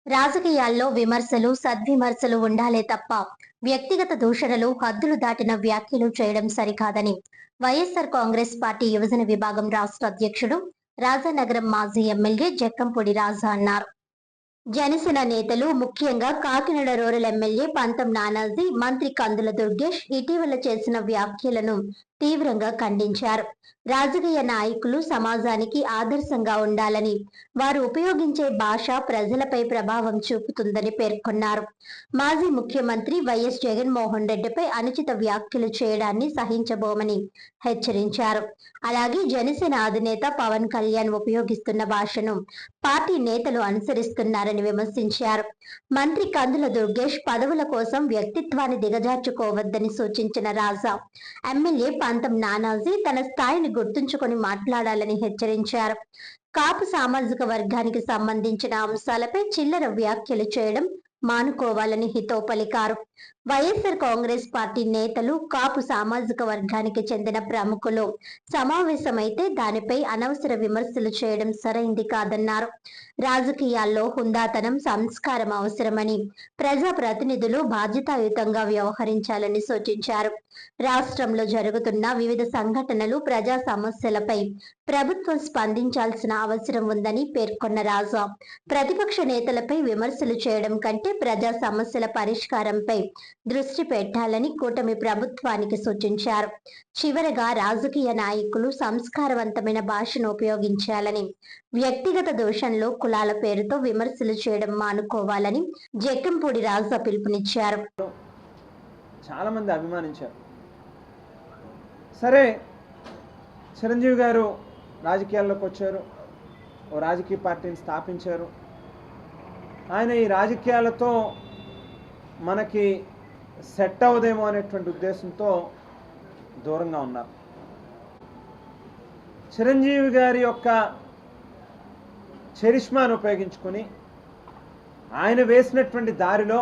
రాజకీయాల్లో విమర్శలు, సద్విమర్శలు ఉండాలే తప్ప వ్యక్తిగత దూషణలు, హద్దులు దాటిన వ్యాఖ్యలు చేయడం సరికాదని వైఎస్సార్ కాంగ్రెస్ పార్టీ యువజన విభాగం రాష్ట్ర అధ్యక్షుడు, రాజానగరం మాజీ ఎమ్మెల్యే జక్కంపూడి రాజా అన్నారు. జనసేన నేతలు, ముఖ్యంగా కాకినాడ రూరల్ ఎమ్మెల్యే పంతం నానాజీ, మంత్రి కందుల దుర్గేష్ ఇటీవల చేసిన వ్యాఖ్యలను తీవ్రంగా ఖండించారు. రాజకీయ నాయకులు సమాజానికి ఆదర్శంగా ఉండాలని, వారు ఉపయోగించే భాష ప్రజలపై ప్రభావం చూపుతుందని పేర్కొన్నారు. మాజీ ముఖ్యమంత్రి వైఎస్ జగన్మోహన్ రెడ్డిపై అనుచిత వ్యాఖ్యలు చేయడాన్ని సహించబోమని హెచ్చరించారు. అలాగే జనసేన అధినేత పవన్ కళ్యాణ్ ఉపయోగిస్తున్న భాషను పార్టీ నేతలు అనుసరిస్తున్నారని విమర్శించారు. మంత్రి కందుల దుర్గేష్ పదవుల కోసం వ్యక్తిత్వాన్ని దిగజార్చుకోవద్దని సూచించిన రాజా, ఎమ్మెల్యే పంతం నానాజీ తన స్థాయిని గుర్తుంచుకొని మాట్లాడాలని హెచ్చరించారు. కాపు సామాజిక వర్గానికి సంబంధించిన అంశాలపై చిల్లర వ్యాఖ్యలు చేయడం మానుకోవాలని హితవు పలికారు. వైఎస్సార్ కాంగ్రెస్ పార్టీ నేతలు, కాపు సామాజిక వర్గానికి చెందిన ప్రముఖులు సమావేశమైతే దానిపై అనవసర విమర్శలు చేయడం సరైంది కాదన్నారు. రాజకీయాల్లో హుందాతనం, సంస్కారం అవసరమని, ప్రజా ప్రతినిధులు బాధ్యతాయుతంగా వ్యవహరించాలని సూచించారు. రాష్ట్రంలో జరుగుతున్న వివిధ సంఘటనలు, ప్రజా సమస్యలపై ప్రభుత్వం స్పందించాల్సిన అవసరం ఉందని పేర్కొన్న రాజా, ప్రతిపక్ష నేతలపై విమర్శలు చేయడం కంటే ప్రజా సమస్యల పరిష్కారంపై దృష్టి పెట్టాలని కూటమి ప్రభుత్వానికి సూచించారు. చివరగా రాజకీయ నాయకులు సంస్కారవంతమైన భాషను ఉపయోగించాలని, వ్యక్తిగత దూషణలు, కులాల పేరుతో విమర్శలు చేయడం మానుకోవాలని జక్కంపూడి రాజా పిలుపునిచ్చారు. చాలా మంది అభిమానించారు. సరే, చిరంజీవి గారు రాజకీయాల్లోకి వచ్చారు, ఓ రాజకీయ పార్టీని స్థాపించారు. ఆయన ఈ రాజకీయాలతో మనకి సెట్ అవ్వదేమో అనేటువంటి ఉద్దేశంతో దూరంగా ఉన్నారు. చిరంజీవి గారి యొక్క చరిష్మాను ఉపయోగించుకొని ఆయన వేసినటువంటి దారిలో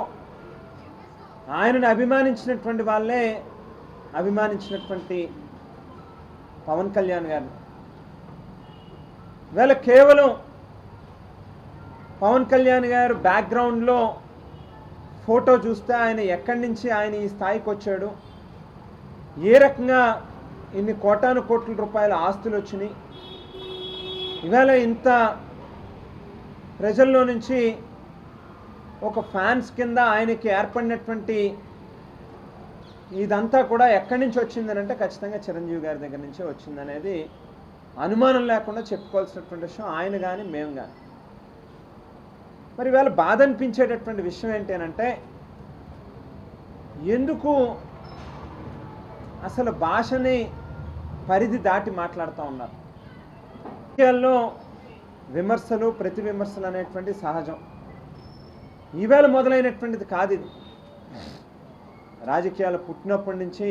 ఆయనను అభిమానించినటువంటి వాళ్ళే అభిమానించినటువంటి పవన్ కళ్యాణ్ గారు వీళ్ళ కేవలం పవన్ కళ్యాణ్ గారు బ్యాక్గ్రౌండ్లో ఫోటో చూస్తే ఆయన ఎక్కడి నుంచి ఆయన ఈ స్థాయికి వచ్చాడు, ఏ రకంగా ఇన్ని కోటాను కోట్ల రూపాయల ఆస్తులు వచ్చినాయి, ఇవాళ ఇంత ప్రజల్లో నుంచి ఒక ఫ్యాన్స్ కింద ఆయనకి ఏర్పడినటువంటి ఇదంతా కూడా ఎక్కడి నుంచి వచ్చిందని అంటే ఖచ్చితంగా చిరంజీవి గారి దగ్గర నుంచే వచ్చిందనేది అనుమానం లేకుండా చెప్పుకోవాల్సినటువంటి విషయం. ఆయన కానీ మేము కానీ. మరి ఇవాళ బాధ అనిపించేటటువంటి విషయం ఏంటి అంటే, ఎందుకు అసలు భాషని పరిధి దాటి మాట్లాడుతూ ఉన్నారు. రాజకీయాల్లో విమర్శలు, ప్రతి విమర్శలు అనేటువంటి సహజం. ఈవేళ మొదలైనటువంటిది కాదు ఇది. రాజకీయాలు పుట్టినప్పటి నుంచి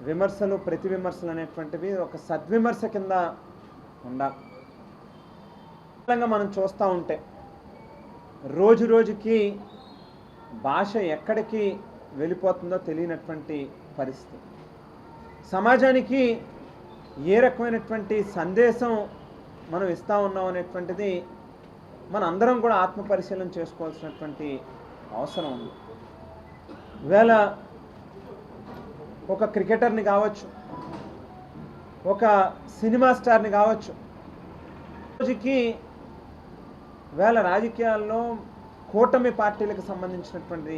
విమర్శలు, ప్రతి విమర్శలు అనేటువంటివి ఒక సద్విమర్శ కింద ఉండాలి. మనం చూస్తూ ఉంటే రోజు రోజుకి భాష ఎక్కడికి వెళ్ళిపోతుందో తెలియనటువంటి పరిస్థితి. సమాజానికి ఏ రకమైనటువంటి సందేశం మనం ఇస్తూ ఉన్నాం అనేటువంటిది మన అందరం కూడా ఆత్మపరిశీలన చేసుకోవాల్సినటువంటి అవసరం ఉంది. ఈవేళ ఒక క్రికెటర్ని కావచ్చు, ఒక సినిమా స్టార్ని కావచ్చు, రోజుకి వేళ రాజకీయాల్లో కూటమి పార్టీలకు సంబంధించినటువంటి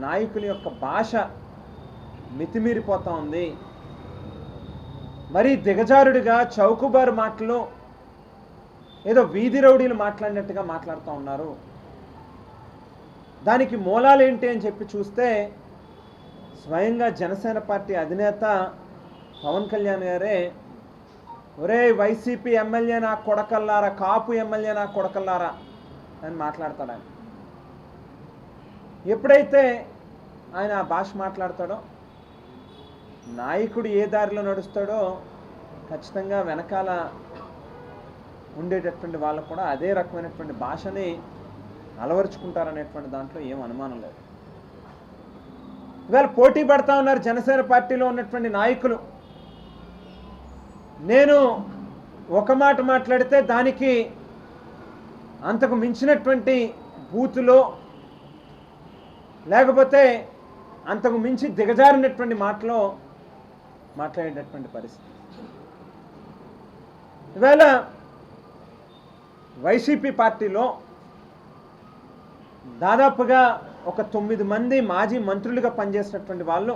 నాయకుల యొక్క భాష మితిమీరిపోతూ ఉంది. మరీ దిగజారుడిగా చౌకబారు మాటలు, ఏదో వీధి రౌడీలు మాట్లాడినట్టుగా మాట్లాడుతూ ఉన్నారు. దానికి మూలాలు ఏంటి అని చెప్పి చూస్తే స్వయంగా జనసేన పార్టీ అధినేత పవన్ కళ్యాణ్ గారే, ఒరే వైసీపీ ఎమ్మెల్యే నా కొడకల్లారా, కాపు ఎమ్మెల్యే నా కొడకల్లారా అని మాట్లాడతాడు. ఆయన ఎప్పుడైతే ఆయన ఆ భాష మాట్లాడతాడో, నాయకుడు ఏ దారిలో నడుస్తాడో ఖచ్చితంగా వెనకాల ఉండేటటువంటి వాళ్ళు కూడా అదే రకమైనటువంటి భాషని అలవరుచుకుంటారనేటువంటి దాంట్లో ఏం అనుమానం లేదు. ఇవాళ పోటీ పడతా ఉన్నారు జనసేన పార్టీలో ఉన్నటువంటి నాయకులు. నేను ఒక మాట మాట్లాడితే దానికి అంతకు మించినటువంటి బూతులో లేకపోతే అంతకు మించి దిగజారినటువంటి మాటలో మాట్లాడేటటువంటి పరిస్థితి. ఇవాళ వైసీపీ పార్టీలో దాదాపుగా ఒక 9 మంది మాజీ మంత్రులుగా పనిచేసినటువంటి వాళ్ళు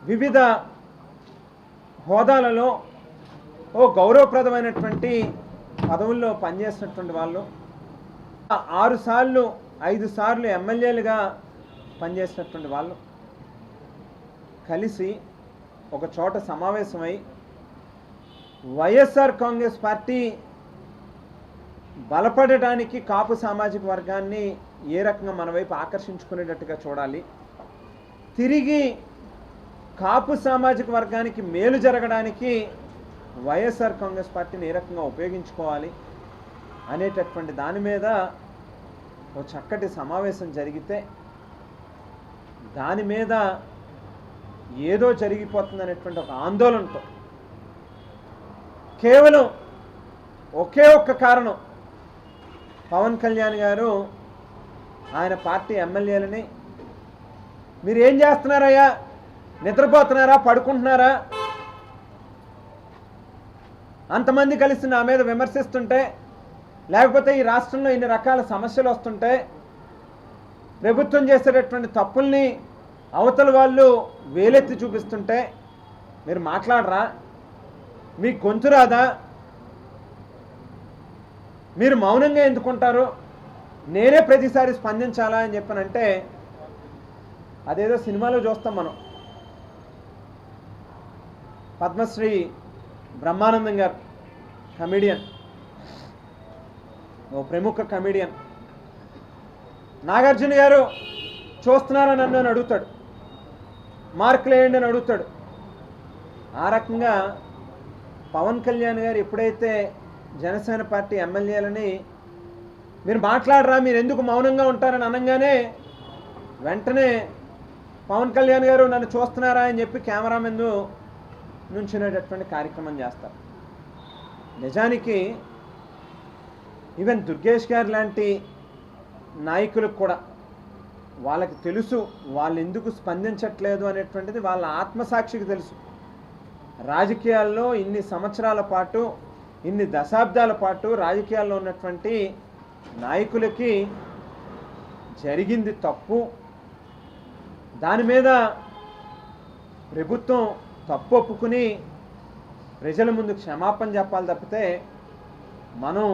వివిధ హోదాలలో గౌరవప్రదమైనటువంటి పదవుల్లో పనిచేసినటువంటి వాళ్ళు 6 సార్లు 5 సార్లు ఎమ్మెల్యేలుగా పనిచేసినటువంటి వాళ్ళు కలిసి ఒక చోట సమావేశమై వైఎస్ఆర్ కాంగ్రెస్ పార్టీ బలపడడానికి కాపు సామాజిక వర్గాన్ని ఏ రకంగా మన వైపు ఆకర్షించుకునేటట్టుగా చూడాలి, తిరిగి కాపు సామాజిక వర్గానికి మేలు జరగడానికి వైఎస్ఆర్ కాంగ్రెస్ పార్టీని ఏ రకంగా ఉపయోగించుకోవాలి అనేటటువంటి దాని మీద ఒక చక్కటి సమావేశం జరిగితే దాని మీద ఏదో జరిగిపోతుంది అనేటువంటి ఒక ఆందోళనతో కేవలం ఒకే ఒక్క కారణం, పవన్ కళ్యాణ్ గారు ఆయన పార్టీ ఎమ్మెల్యేలని మీరు ఏం చేస్తున్నారయ్యా, నిద్రపోతున్నారా, పడుకుంటున్నారా, అంతమంది కలిసి నా మీద విమర్శిస్తుంటే లేకపోతే ఈ రాష్ట్రంలో ఇన్ని రకాల సమస్యలు వస్తుంటే ప్రభుత్వం చేసేటటువంటి తప్పుల్ని అవతల వాళ్ళు వేలెత్తి చూపిస్తుంటే మీరు మాట్లాడరా, మీకు గొంతు రాదా, మీరు మౌనంగా ఎందుకుంటారు, నేనే ప్రతిసారి స్పందించాలా అని చెప్పనంటే అదేదో సినిమాలో చూస్తాం మనం. పద్మశ్రీ బ్రహ్మానందం గారు కమెడియన్, ఓ ప్రముఖ కమెడియన్, నాగార్జున గారు చూస్తున్నారా నన్ను అని అడుగుతాడు, మార్కులు వేయండి అని అడుగుతాడు. ఆ రకంగా పవన్ కళ్యాణ్ గారు ఎప్పుడైతే జనసేన పార్టీ ఎమ్మెల్యేలని మీరు మాట్లాడరా, మీరు ఎందుకు మౌనంగా ఉంటారని అనగానే వెంటనే పవన్ కళ్యాణ్ గారు నన్ను చూస్తున్నారా అని చెప్పి కెమెరా ముందు నుంచునేటటువంటి కార్యక్రమం చేస్తారు. నిజానికి ఈవెన్ దుర్గేష్ గారు లాంటి నాయకులకు కూడా వాళ్ళకి తెలుసు వాళ్ళు ఎందుకు స్పందించట్లేదు అనేటువంటిది వాళ్ళ ఆత్మసాక్షికి తెలుసు. రాజకీయాల్లో ఇన్ని సంవత్సరాల పాటు, ఇన్ని దశాబ్దాల పాటు రాజకీయాల్లో ఉన్నటువంటి నాయకులకి జరిగింది తప్పు, దాని మీద ప్రభుత్వం తప్పు ఒప్పుకుని ప్రజల ముందు క్షమాపణ చెప్పాలి తప్పితే మనం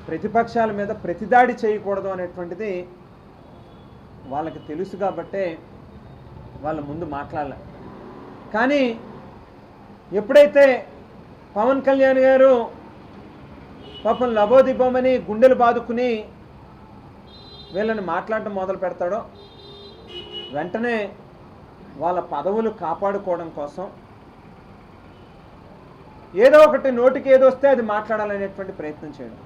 ప్రతిపక్షాల మీద ప్రతిదాడి చేయకూడదు అనేటువంటిది వాళ్ళకి తెలుసు కాబట్టే వాళ్ళ ముందు మాట్లాడాలి. కానీ ఎప్పుడైతే పవన్ కళ్యాణ్ గారు పాపం లబోదిబోమని గుండెలు బాదుకుని వీళ్ళని మాట్లాడటం మొదలు పెడతాడో వెంటనే వాళ్ళ పదవులు కాపాడుకోవడం కోసం ఏదో ఒకటి నోటికి ఏదొస్తే అది మాట్లాడాలనేటువంటి ప్రయత్నం చేయడం.